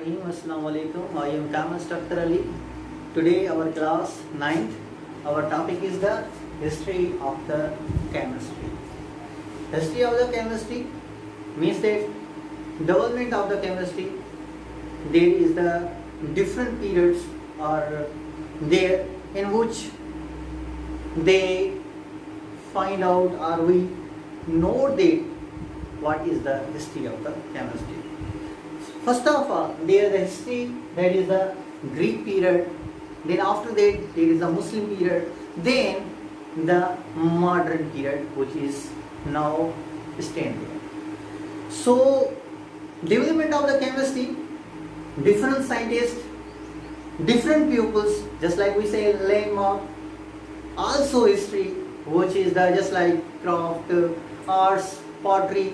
Bismillahirrahmanirrahim. Assalamu alaikum. I am Kamas Dr. Ali. Today our class 9th. Our topic is the history of the chemistry. History of the chemistry means that development of the chemistry. There is the different periods are there in which they find out or we know that what is the history of the chemistry. First of all, there is the history, that is the Greek period. Then after that, there is the Muslim period. Then the modern period, which is now standing. So, development of the chemistry, different scientists, different pupils, just like we say landmark. Also history, which is the just like craft, arts, pottery.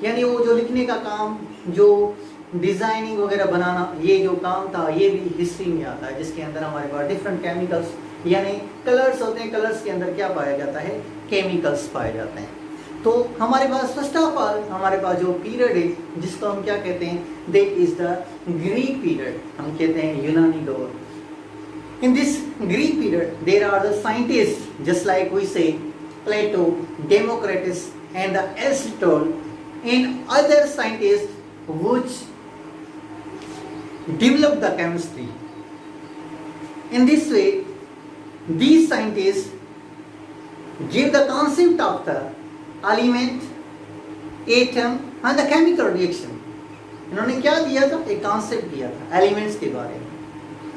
यानी वो जो लिखने का काम, जो designing वगैरह बनाना, ये जो काम था, ये भी हिस्ट्री में आता है, जिसके अंदर हमारे पास डिफरेंट केमिकल्स यानी कलर्स होते हैं. कलर्स के अंदर क्या पाया जाता है? केमिकल्स पाए जाते हैं. तो हमारे पास फर्स्ट ऑफ ऑल हमारे पास जो पीरियड है, जिसको हम क्या कहते हैं, that is the Greek period. हम कहते हैं यूनानी दौर. In this Greek period there are the scientist just like we say Plato, Democritus and the Aristotle and other scientists which developed the chemistry. In this way, these scientists give the concept of the element, atom and the chemical reaction. इन्होंने क्या दिया था? एक concept दिया था elements के बारे में,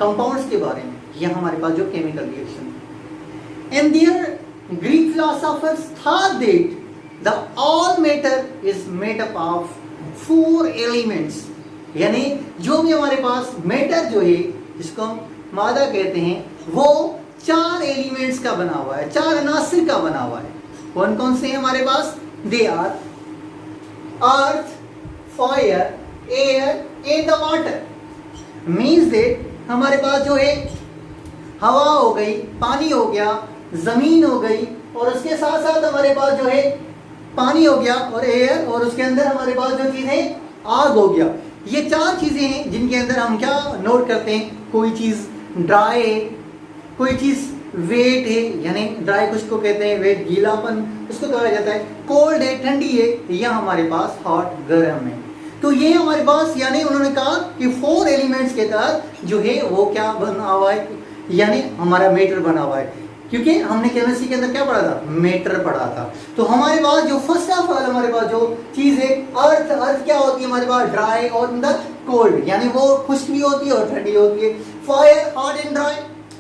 कंपाउंड्स के बारे में. यह हमारे पास जो केमिकल रिएक्शन है. And their Greek philosophers thought that the all matter is made up of 4 elements. यानी जो भी हमारे पास मैटर जो है, जिसको हम मादा कहते हैं, वो 4 एलिमेंट्स का बना हुआ है, 4 अनासिर का बना हुआ है. कौन कौन से हैं हमारे पास? They are earth, fire, air and the water. Means that हमारे पास जो है हवा हो गई, पानी हो गया, जमीन हो गई, और उसके साथ साथ हमारे पास जो है पानी हो गया और एयर, और उसके अंदर हमारे पास जो चीज़ है आग हो गया. ये 4 चीज़ें हैं जिनके अंदर हम क्या नोट करते हैं? कोई चीज़ ड्राई है, कोई चीज़ वेट है, यानी ड्राई कुछ को कहते हैं, वेट गीलापन उसको कहा जाता है, कोल्ड है, ठंडी है, या हमारे पास हॉट गर्म है. तो ये हमारे पास, यानी उन्होंने कहा कि 4 एलिमेंट्स के तहत जो है वो क्या बना हुआ है, यानी हमारा मैटर बना हुआ है. क्योंकि हमने केमिस्ट्री के अंदर क्या पढ़ा था? मैटर पढ़ा था. तो हमारे पास जो फर्स्ट ऑफ ऑल हमारे पास जो चीज है अर्थ. अर्थ क्या होती है हमारे पास? ड्राई और द कोल्ड, यानी वो खुश्क भी होती है और ठंडी होती है. फायर हॉट एंड ड्राई,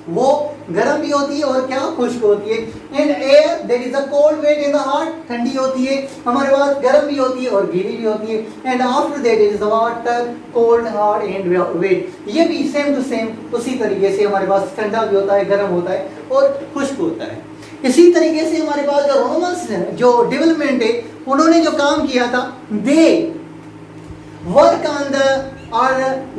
वो गर्म भी होती है और क्या खुश्क होती है. And air that is the cold wet in the hot, ठंडी होती है. हमारे पास गर्म भी होती है और गीली भी होती है. And after that is the water, cold, hot and wet. ये भी सेम टू सेम उसी तरीके से हमारे पास ठंडा भी होता है, गर्म होता है और खुश्क होता है. इसी तरीके से हमारे पास जो रोमन्स जो डेवलपमेंट है, उन्होंने जो काम किया था, दे वर्क ऑन द और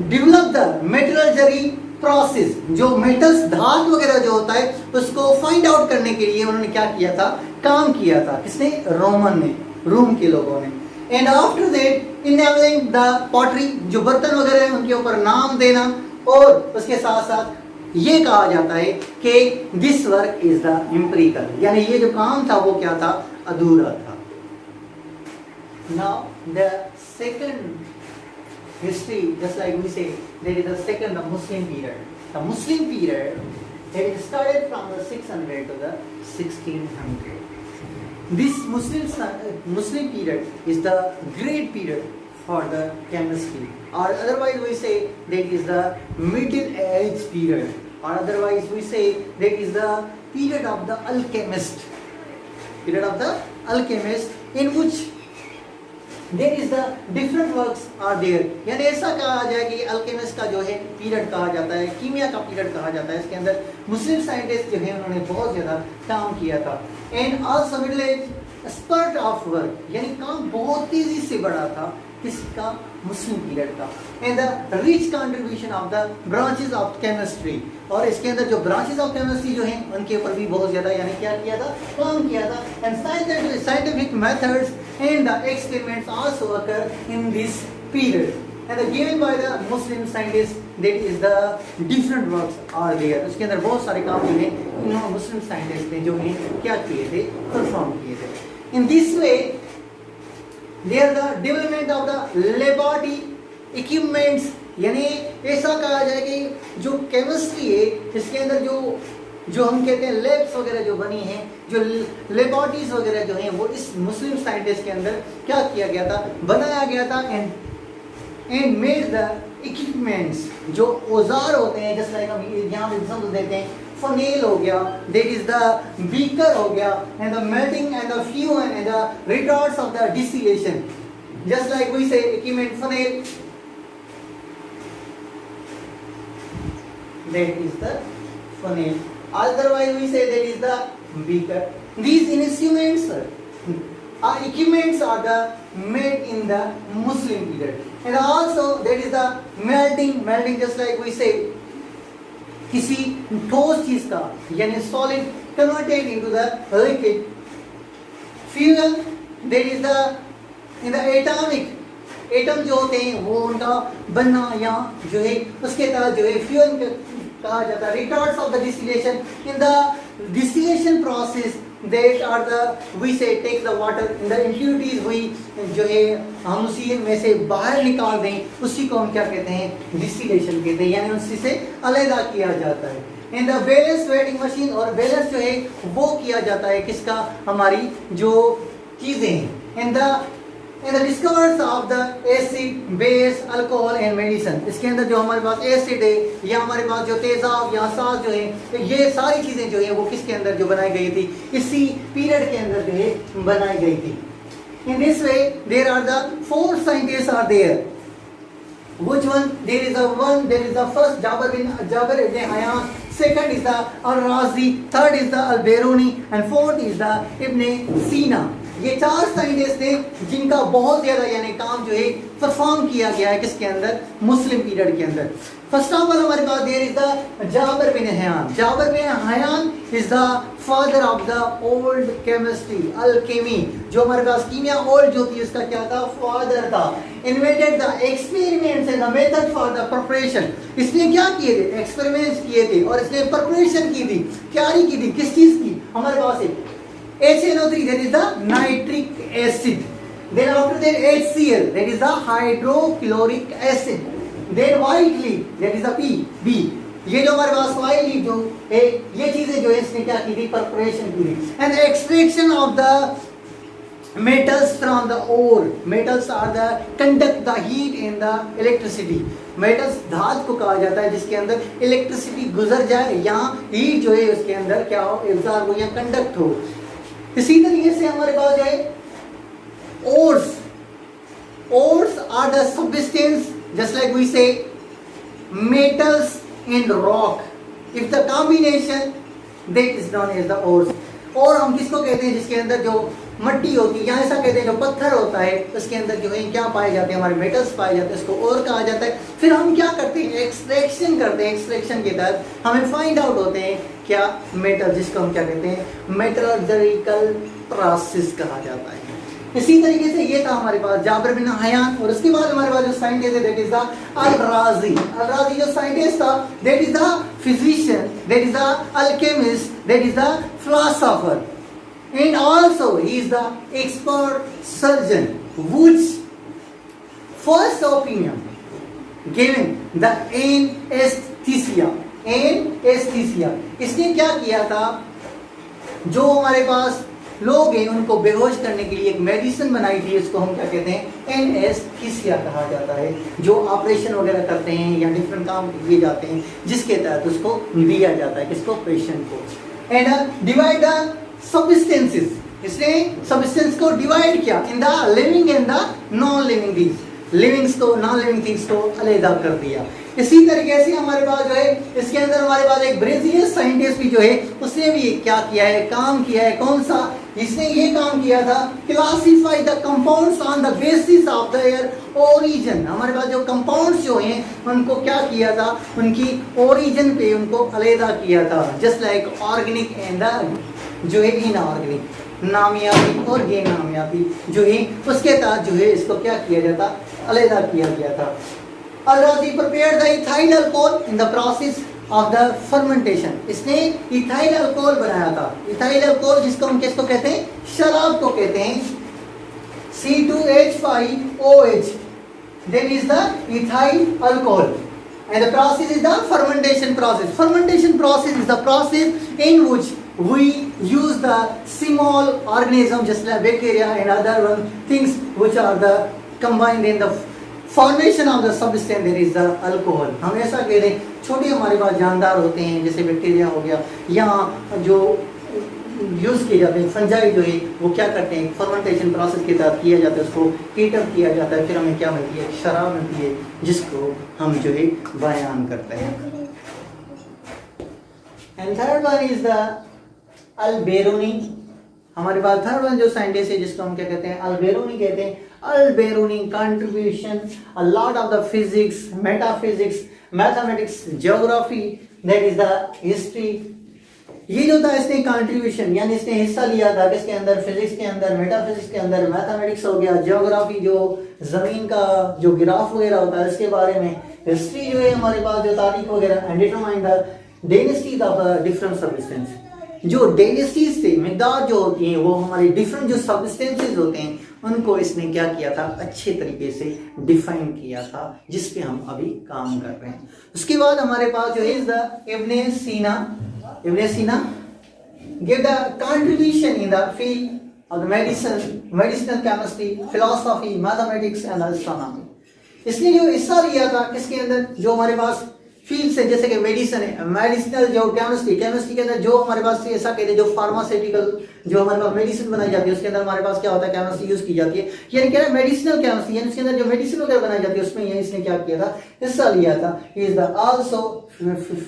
डेवलप द मेटलर्जी प्रोसेस. जो मेटल्स, धातु वगैरह जो होता है, उसको फाइंड आउट करने के लिए उन्होंने क्या किया था? काम किया था. किसने? रोमन ने, रोम के लोगों ने. And after that enabling the pottery, जो बर्तन वगैरह है उनके ऊपर नाम देना, और उसके साथ साथ ये कहा जाता है कि this work is the empirical, यानी ये जो काम था वो क्या था? अधूरा था. Now the second history, just like we say, there is the second, the Muslim period. The Muslim period, it started from the 600 to the 1600. This Muslim period is the great period for the chemistry, or otherwise we say that is the Middle Age period, or otherwise we say that is the period of the alchemist. Period of the alchemist, in which there is the different works are there. यानी ऐसा कहा जाए कि alchemist का जो है period कहा जाता है, कीमिया का पीरियड कहा जाता है. इसके अंदर मुस्लिम साइंटिस्ट जो है उन्होंने बहुत ज़्यादा काम किया था. And also middle age spurt of work, यानी काम बहुत तेज़ी से बढ़ा था. किसका? मुस्लिम पीरियड का. And the rich contribution of the branches of chemistry, और इसके अंदर जो ब्रांचेस ऑफ केमिस्ट्री जो हैं उनके ऊपर भी बहुत ज़्यादा यानी क्या किया था? काम किया था. And scientific methods and the experiments also occur in this period. and the given by the Muslim scientists, that is the different works are there. उसके अंदर बहुत सारे काम जो है इन मुस्लिम साइंटिस्ट ने जो है क्या किए थे, परफॉर्म किए थे. In this way, there the development of the laboratory equipments, यानी ऐसा कहा जाए कि जो केमिस्ट्री है इसके अंदर जो हम कहते हैं लैब्स वगैरह जो बनी हैं, जो लेबोरेटरीज वगैरह जो हैं, वो इस मुस्लिम साइंटिस्ट के अंदर क्या किया गया था, बनाया गया था. एंड मेड द इक्विपमेंट्स, जो औजार होते हैं, जैसे लाइक हम यहाँ पे समझ देते हैं, फनेल हो गया, दैट इज द बीकर हो गया, and the melting and the fusion and the retorts of the distillation, just like we say equipment funnel, that is the funnel, otherwise we say that is the beaker. These instruments are equipments are the made in the Muslim period, and also that is the melting just like we say किसी ठोस चीज का यानी solid converted into the liquid. Fuel, that is the in the atomic atom जो होते हैं वो उनका बनना या जो है उसके तहत जो है फ्यूल कहा जाता है. Retorts of the distillation, in the distillation process that are the we say take the water in the impurities, हुई जो है हम उसी में से बाहर निकाल दें, उसी को हम क्या कहते हैं, डिस्टिलेशन कहते हैं, यानी उसी से अलग किया जाता है. In the balance waiting machine, और बैलेंस जो है वो किया जाता है किसका, हमारी जो चीजें हैं. In the discovers of the acid, base, alcohol and medicine, इसके अंदर जो हमारे पास एसिड है या हमारे पास जो तेजाब या सास जो है, तो ये सारी चीजें जो है वो किसके अंदर जो बनाई गई थी, इसी पीरियड के अंदर जो है बनाई गई थी. In this way there are the 4 scientist are there. Which one? There is the first Jabir ibn Hayyan, second is the Al-Razi, third is the Al-Biruni, and fourth is the Ibn Sina. ये 4 scientist थे जिनका बहुत ज्यादा यानी काम जो है perform किया गया है किसके अंदर, मुस्लिम पीरियड के अंदर. फर्स्ट ऑफ ऑल हमारे पास there is the Jabir bin Hayyan. Jabir bin Hayyan is the father of the old chemistry, alchemy, जो हमारे पास कीमिया ओल्ड जो थी उसका क्या था, फादर था. Invented the experiments and the method for the preparation. इसने क्या किए थे, एक्सपेरिमेंट्स किए थे और इसने प्रिपरेशन की थी, तैयारी की थी किस चीज की, हमारे पास है HNO3, that is the nitric acid. Then after that HCl, that is the hydrochloric acid. Then white leaf, that is the B. ये जो हमारे पास white leaf जो है, ये चीजें जो है इसने क्या की थी, preparation की थी. And the extraction of the metals from the ore. Metals are the conduct the heat and the electricity. Metals धातु को कहा जाता है जिसके अंदर इलेक्ट्रिसिटी गुजर जाए या हीट जो है उसके अंदर क्या हो, एब्जॉर्ब हो या कंडक्ट हो. इसी तरीके से हमारे पास जो है ores are the substance just like we say metals and rock, if the combination that is known as the ores. और हम किसको कहते हैं, जिसके अंदर जो मट्टी होती है या ऐसा कहते हैं जो पत्थर होता है उसके अंदर जो है क्या पाए जाते हैं, हमारे मेटल्स पाए जाते हैं, उसको और कहा जाता है. फिर हम क्या करते हैं, एक्सट्रैक्शन करते हैं. एक्सट्रैक्शन के तहत हमें फाइंड आउट होते हैं क्या, मेटल, जिसको हम क्या कहते हैं, मेटलर्जिकल प्रोसेस कहा जाता है. इसी तरीके से ये था हमारे पास जाबिर बिन हयान. और उसके बाद हमारे पास जो साइंटिस्ट है दैट इज द अल-राजी. अल-राजी जो साइंटिस्ट था that is the physician, that is the alchemist, that is the philosopher, and also he is the expert surgeon which first opinion given the anesthesia. इसने क्या किया था, जो हमारे पास लोग हैं उनको बेहोश करने के लिए एक मेडिसिन बनाई थी, इसको हम क्या कहते हैं, एनेस्थीसिया कहा जाता है. जो ऑपरेशन वगैरह करते हैं या डिफरेंट काम किए जाते हैं जिसके तहत उसको दिया जाता है किसको, पेशेंट को. एंड डिवाइड द substances, इसने सब्सटेंस को डिवाइड किया in the living and the non living things. Livings को नॉन लिविंग थिंग्स को अलग कर दिया. इसी तरीके से हमारे पास जो है इसके अंदर हमारे पास एक ब्राजीलियन साइंटिस्ट भी जो है उसने भी क्या किया है, काम किया है. कौन सा, इसने ये काम किया था, classify the compounds on the basis of their origin. हमारे पास जो कंपाउंड्स जो हैं उनको क्या किया था, उनकी ओरिजिन पे उनको अलग किया था. Just like organic and the जो है इनऑर्गेनिक. नामियाती और गैर नामियाती जो है उसके तहत जो है इसको क्या किया जाता, अलहदा किया गया था। Al-Razi prepared the ethyl alcohol in the process of the fermentation. इसने इथाइल अल्कोहल बनाया था। इथाइल अल्कोहल जिसको हम किसको कहते हैं, शराब को कहते हैं, C2H5OH, that is the ethyl alcohol, and the process is the fermentation process. Fermentation process is the process in which we use the small organism just like bacteria and other things which are the combined in the formation of the substance there is the alcohol. हम ऐसा कहते हैं छोटे हमारे पास जानदार होते हैं जैसे बैक्टीरिया हो गया, या जो यूज़ किए जाते हैं फंजाई जो है वो क्या करते हैं, फर्मेंटेशन प्रोसेस के तहत किया जाता है, उसको हीट अप किया जाता है, फिर हमें क्या मिलती है, शराब मिलती है जिसको हम जो है बयान करते हैं। And third one is the Al-Biruni. हमारे पास थर्ड वन जो साइंटिस्ट है जिसको हम क्या कहते हैं, अल-बेरूनी कहते हैं। Al-Biruni contribution a lot of the physics, metaphysics, mathematics, geography, that is the history। ये जो था इसने कंट्रीब्यूशन यानी इसने हिस्सा लिया था किसके अंदर, फिजिक्स के अंदर, मेटाफिजिक्स के अंदर, मैथमेटिक्स हो गया, जियोग्राफी जो जमीन का जो ग्राफ वगैरह होता है इसके बारे में, हिस्ट्री जो है हमारे पास जो तारीख वगैरह, and determine the dynasties of different substance. जो डायनेस्टीज थे, मिकदार जो होती हैं वो हमारे डिफरेंट जो सबस्टेंसेस होते हैं उनको इसने क्या किया था, अच्छे तरीके से डिफाइन किया था, जिस पे हम अभी काम कर रहे हैं। उसके बाद हमारे पास जो इज द इब्ने सीना। इब्ने सीना give the contribution in the field of the medicinal chemistry, philosophy, mathematics and astronomy. इसने जो हिस्सा लिया था किसके अंदर, जो हमारे पास फील्ड से जैसे कि मेडिसिन है, मेडिसिनल जो केमिस्ट्री के अंदर जो हमारे पास ऐसा कहते हैं जो फार्मास्यूटिकल जो हमारे पास मेडिसिन बनाई जाती है उसके अंदर हमारे पास क्या होता है, केमिस्ट्री यूज की जाती है, यानी क्या है मेडिसिनल केमिस्ट्री, यानी उसके अंदर जो मेडिसिन वगैरह बनाई जाती है उसमें ये इसने क्या किया था, हिस्सा लिया था। He is the also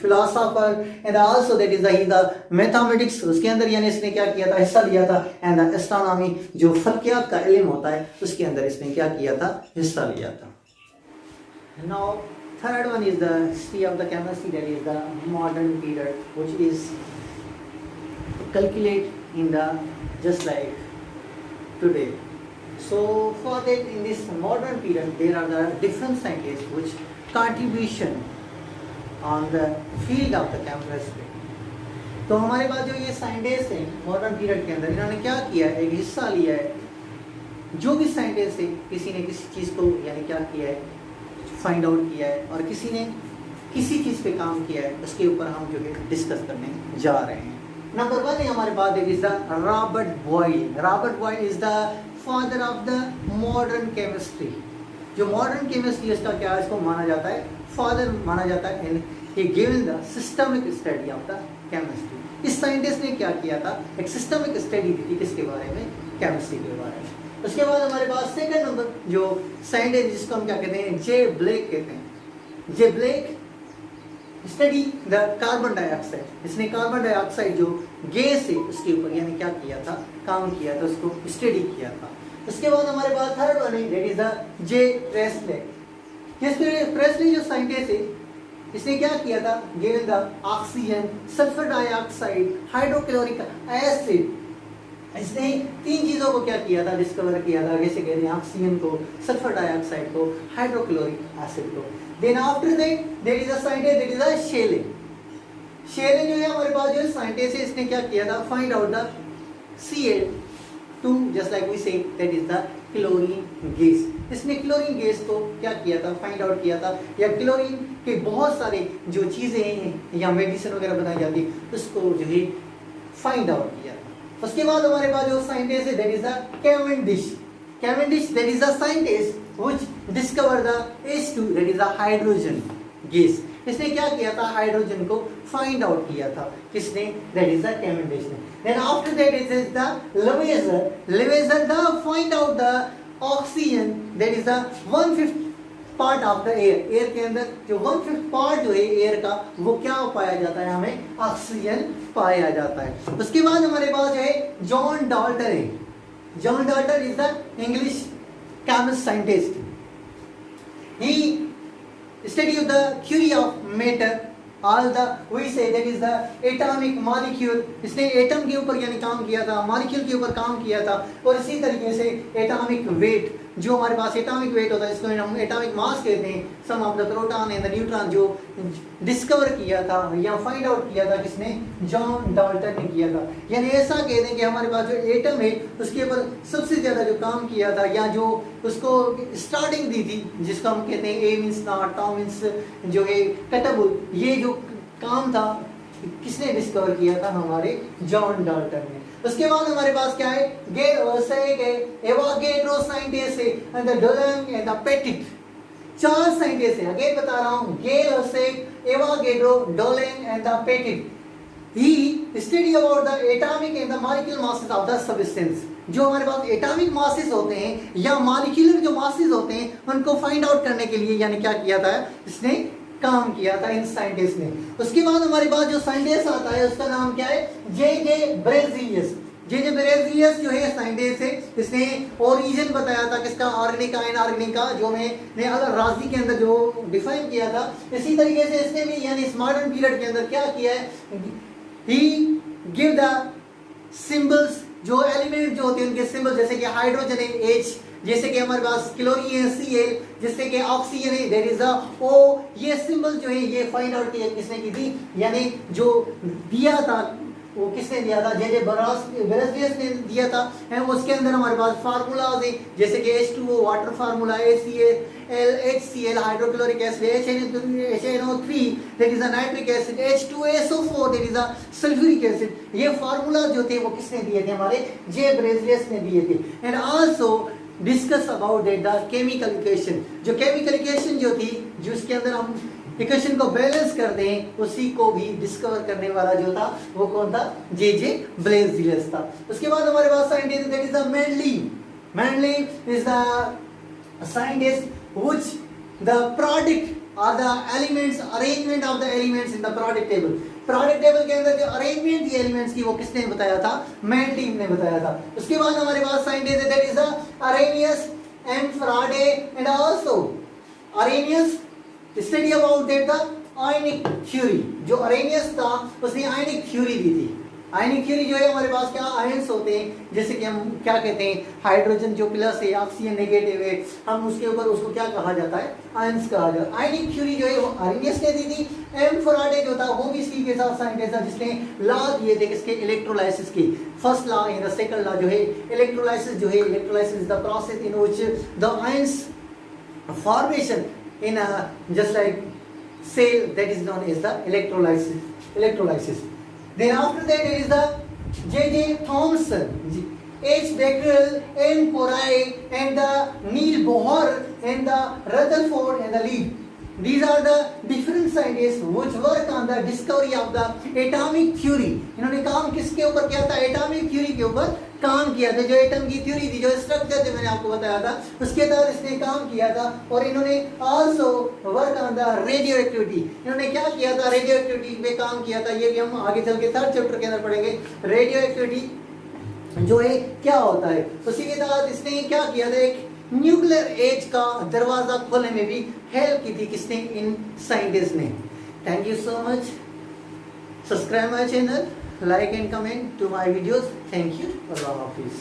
philosopher and also that is the mathematics, उसके अंदर यानी इसने क्या किया था, हिस्सा लिया था, एंड द एस्ट्रोनॉमी जो फल्कियात का इल्म होता है उसके अंदर इसने क्या किया था, हिस्सा लिया था। Now third one is the history of the chemistry, that is the modern period, which is calculated in the just like today. So for that in this modern period there are the different scientists which contribution on the field of the chemistry। तो हमारे पास जो ये scientist हैं modern period के अंदर इन्होंने क्या किया है, एक हिस्सा लिया है। जो भी साइंटिस्ट है किसी ने किसी चीज़ को यानी क्या किया है, फाइंड आउट किया है, और किसी ने किसी चीज़ पे काम किया है, उसके ऊपर हम जो है डिस्कस करने जा रहे हैं। नंबर वन है हमारे पास is the Robert Boyle. Robert Boyle is the father of the modern chemistry. जो मॉडर्न केमिस्ट्री इसका क्या है, इसको माना जाता है फादर माना जाता है, and he given the systemic study of the chemistry. इस साइंटिस्ट ने क्या किया था, एक सिस्टमिक स्टडी दी थी किसके बारे में, केमिस्ट्री के बारे में। उसके बाद हमारे पास सेकंड नंबर जो साइंटिस्ट जिसको हम क्या कहते हैं, जे ब्लैक कहते हैं। J Black study the carbon dioxide. इसने कार्बन डाइऑक्साइड जो गैस है उसके ऊपर यानी क्या किया था, काम किया था, उसको स्टडी किया था। उसके बाद हमारे पास थर्ड वन है that is the J Presley. Presley जो साइंटिस्ट है इसने क्या किया था, given the oxygen, sulphur dioxide, hydrochloric acid. इसने तीन चीज़ों को क्या किया था, डिस्कवर किया था, जैसे कहते हैं ऑक्सीजन को, सल्फर डाइऑक्साइड को, हाइड्रोक्लोरिक एसिड को। Then after that there is a scientist that is a Scheele. Scheele जो है हमारे पास जो साइंटिस्ट है इसने क्या किया था, find out the Cl2 just like we say that is the chlorine gas. इसने क्लोरीन गैस को क्या किया था, फाइंड आउट किया था, या क्लोरीन के बहुत सारे जो चीज़ें हैं या मेडिसिन वगैरह बनाई जाती है उसको जो है फाइंड आउट किया था। उसके बाद हमारे पास जो साइंटिस्ट है that is the Cavendish. Cavendish that is the scientist which discover the H2 that is the hydrogen gas. इसने क्या किया था, हाइड्रोजन को फाइंड आउट किया था, किसने, दैट इज द कैवेंडिश ने। Then after that it is the Lavoisier. Lavoisier the find out the oxygen that is the 1/5 part of the air. Air के अंदर जो 1/5 पार्ट जो है एयर का वो क्या पाया जाता है, हमें ऑक्सीजन पाया जाता है। उसके बाद हमारे पास जो है जॉन डाल्टन है। John Dalton is the English chemist scientist. He study of the theory of matter all the we say that is the atomic molecule, इसने एटम के ऊपर यानी काम किया था, मॉलिक्यूल के ऊपर काम किया था। और इसी तरीके से एटॉमिक वेट, जो हमारे पास एटॉमिक वेट होता है जिसको हम एटॉमिक मास कहते हैं, sum of the proton and the neutron, जो डिस्कवर किया था या फाइंड आउट किया था किसने, जॉन डाल्टन ने किया था। यानी ऐसा कह दें कि हमारे पास जो एटम है उसके ऊपर सबसे ज्यादा जो काम किया था या जो उसको स्टार्टिंग दी थी, जिसको हम कहते हैं ए मींस नॉट, टॉ मींस जो है कटबुल, ये जो काम था किसने डिस्कवर किया था, हमारे जॉन डाल्टन ने। उसके बाद हमारे पास क्या है, एवोगैड्रो साइंटिस्ट है and the Dolan and the petit, 4 scientist है, अगेन बता रहा हूं, Avogadro, Dolan and the petit. He study about the atomic and the molecular masses of the substance, जो हमारे पास एटॉमिक मासेस होते हैं या मॉलिक्यूलर जो मासेस होते हैं उनको फाइंड आउट करने के लिए यानी क्या किया था, इसने काम किया था इन साइंटिस्ट ने। उसके बाद हमारे पास जो साइंटिस्ट आता है उसका नाम क्या है, जे ब्रेजिलियस। जे ब्रेजिलियस जो है साइंटिस्ट है, इसने ओरिजिन बताया था किसका, ऑर्गेनिक का, इनऑर्गेनिक का, जो मैंने अगर राजी के अंदर जो डिफाइन किया था। इसी तरीके से इसने भी यानी इस मॉडर्न पीरियड के अंदर क्या किया है, ही गिव द सिंबल्स, जो एलिमेंट जो होते हैं उनके सिंबल, जैसे कि हाइड्रोजन है H, जैसे कि हमारे पास क्लोरीन है Cl, जैसे कि ऑक्सीजन है देयर इज अ O, ये सिंबल जो है ये फाइंड आउट किया किसने की थी, यानी जो दिया था वो किसने दिया था, जे ब्रेजिलियस ने दिया था। एंड उसके अंदर हमारे पास फार्मूलाज है, जैसे कि H2O water formula, HCl hydrochloric acid, HNO3 that is a nitric acid, H2SO4 that is a sulphuric acid. ये फार्मूला जो थे वो किसने दिए थे, हमारे जे ब्रेजिलियस ने दिए थे। And also discuss about the chemical equation, जो केमिकल इक्वेशन जो थी, जो उसके अंदर हम इक्वेशन को बैलेंस कर दें, उसी को भी डिस्कवर करने वाला जो था वो कौन था, जे ब्रेजिलियस था। उसके बाद हमारे पास scientist that is the Mendeleev is the scientist which the product और the elements, arrangement of the elements in the product table, product table के अंदर जो अरेंजमेंट थी एलिमेंट्स की वो किसने बताया था, मैंडली ने बताया था। उसके बाद हमारे पास scientist that is the Arrhenius and Faraday and also Arrhenius study about that the ionic theory, जो अरेनियस था उसने आयनिक थ्योरी दी थी। आयनिक थ्योरी जो है हमारे पास क्या आयंस होते हैं, जैसे कि हम क्या कहते हैं, हाइड्रोजन जो प्लस है, ऑक्सीजन नेगेटिव है, हम उसके ऊपर उसको क्या कहा जाता है, आयंस कहा जाता है। आयनिक थ्योरी जो है वो अरेनियस ने दी थी। एम फराडे जो था वो भी इसी के साथ साइंटिस्ट था जिसने लॉ दिए थे किसके, इलेक्ट्रोलाइसिस की। First law in the second law जो है इलेक्ट्रोलाइसिस, जो है electrolysis is the process in which the ions formation in just like cell, that is known as the electrolysis. Then after that there is the J Thomson, H Becquerel, M Pori and the Neil Bohr and the Rutherford and the Lee. These are the different scientists which work on the discovery of the atomic theory. इन्होंने काम किसके ऊपर किया था, atomic theory के ऊपर काम किया था। जो एटम की थ्योरी थी, जो स्ट्रक्चर जो मैंने आपको बताया था, उसके तहत इसने काम किया था। और इन्होंने also work on the radio activity, इन्होंने क्या किया था, रेडियो एक्टिविटी पे काम किया था। ये भी हम आगे चल के 3rd चैप्टर के अंदर पढ़ेंगे, रेडियो एक्टिविटी जो है क्या होता है। उसी के तहत इसने क्या किया था, एक न्यूक्लियर एज का दरवाजा खोलने में भी हेल्प की थी किसने, इन साइंटिस्ट ने। Thank you so much. Subscribe my channel, like and comment to my videos. Thank you. Allah Hafiz.